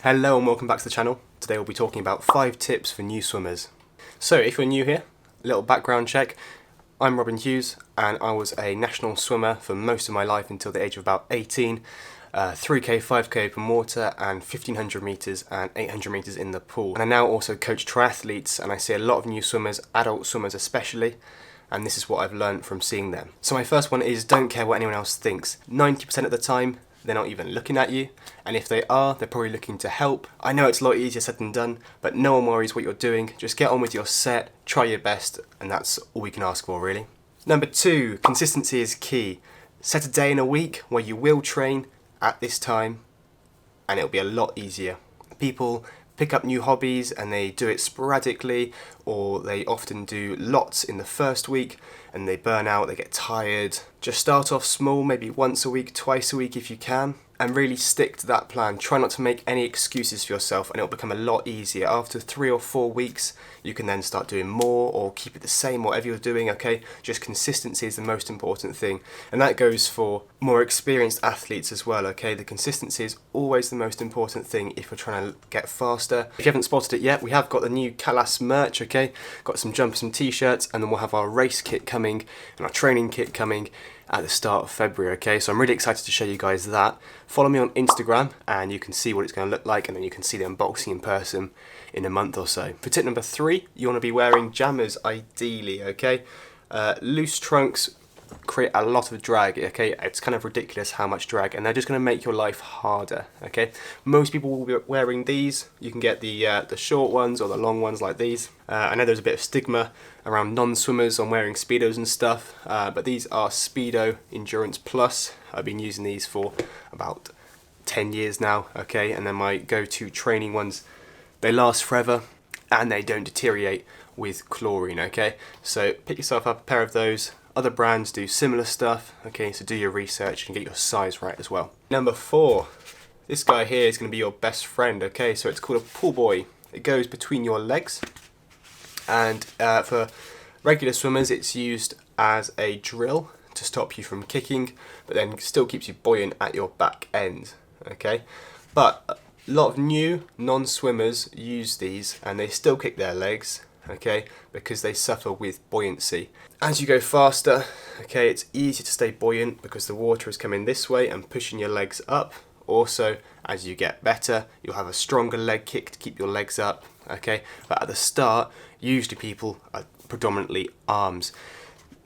Hello and welcome back to the channel. Today we'll be talking about 5 tips for new swimmers. So if you're new here, a little background check. I'm Robin Hughes and I was a national swimmer for most of my life until the age of about 18. 3k, 5k open water and 1500 metres and 800 metres in the pool. And I now also coach triathletes and I see a lot of new swimmers, adult swimmers especially, and this is what I've learned from seeing them. So my first one is don't care what anyone else thinks. 90% of the time they're not even looking at you, and if they are, they're probably looking to help. I know it's a lot easier said than done, but no one worries what you're doing. Just get on with your set, try your best, and that's all we can ask for really. Number 2, consistency is key. Set a day in a week where you will train at this time, and it'll be a lot easier. People pick up new hobbies and they do it sporadically, or they often do lots in the first week and they burn out, they get tired. Just start off small, maybe once a week, twice a week if you can, and really stick to that plan. Try not to make any excuses for yourself and it'll become a lot easier. After 3 or 4 weeks, you can then start doing more or keep it the same, whatever you're doing, okay? Just consistency is the most important thing. And that goes for more experienced athletes as well, okay? The consistency is always the most important thing if you're trying to get faster. If you haven't spotted it yet, we have got the new Calas merch, okay? Got some jumpers, some t-shirts, and then we'll have our race kit coming and our training kit coming at the start of February, okay? So I'm really excited to show you guys that. Follow me on Instagram and you can see what it's going to look like, and then you can see the unboxing in person in a month or so. For tip number 3, you want to be wearing jammers ideally, okay? Loose trunks create a lot of drag, okay? It's kind of ridiculous how much drag, and they're just going to make your life harder, okay? Most people will be wearing these. You can get the short ones or the long ones like these. I know there's a bit of stigma around non-swimmers on wearing Speedos and stuff, but these are Speedo Endurance Plus. I've been using these for about 10 years now, okay? And then my go-to training ones, they last forever and they don't deteriorate with chlorine, okay? So pick yourself up a pair of those. Other brands do similar stuff, okay, so do your research and get your size right as well. Number 4, this guy here is going to be your best friend, okay, so it's called a Buoy. It goes between your legs, and for regular swimmers it's used as a drill to stop you from kicking, but then still keeps you buoyant at your back end, okay. But a lot of new non-swimmers use these and they still kick their legs, okay, because they suffer with buoyancy. As you go faster, okay, it's easier to stay buoyant because the water is coming this way and pushing your legs up. Also, as you get better, you'll have a stronger leg kick to keep your legs up, okay? But at the start, usually people are predominantly arms.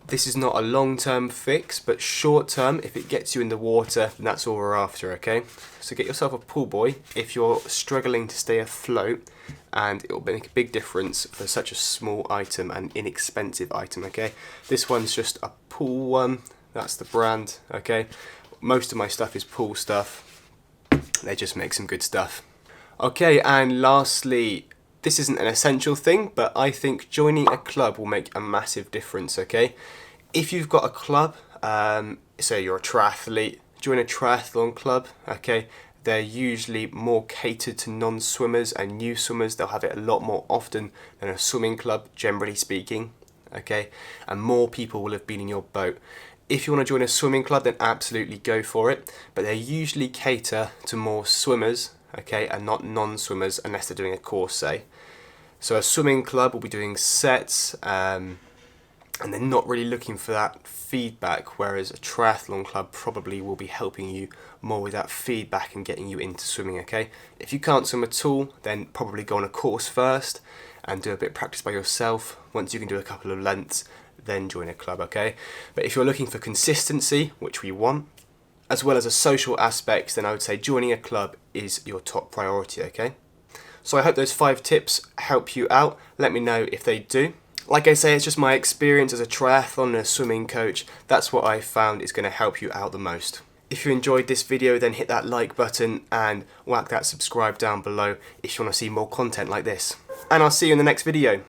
This is not a long-term fix, but short-term, if it gets you in the water, then that's all we're after, okay? So get yourself a pool buoy if you're struggling to stay afloat, and it will make a big difference for such a small item and inexpensive item, okay? This one's just a pool one, that's the brand, okay? Most of my stuff is pool stuff. They just make some good stuff. Okay, and lastly, this isn't an essential thing, but I think joining a club will make a massive difference, okay? If you've got a club, say you're a triathlete, join a triathlon club, okay? They're usually more catered to non-swimmers and new swimmers. They'll have it a lot more often than a swimming club, generally speaking, okay? And more people will have been in your boat. If you want to join a swimming club, then absolutely go for it, but they usually cater to more swimmers, okay, and not non-swimmers unless they're doing a course, say. So a swimming club will be doing sets, and they're not really looking for that feedback, whereas a triathlon club probably will be helping you more with that feedback and getting you into swimming, okay? If you can't swim at all, then probably go on a course first and do a bit of practice by yourself. Once you can do a couple of lengths, then join a club, okay? But if you're looking for consistency, which we want, as well as a social aspect, then I would say joining a club is your top priority, okay? So I hope those 5 tips help you out. Let me know if they do. Like I say, it's just my experience as a triathlon and a swimming coach. That's what I found is going to help you out the most. If you enjoyed this video, then hit that like button and whack that subscribe down below if you want to see more content like this. And I'll see you in the next video.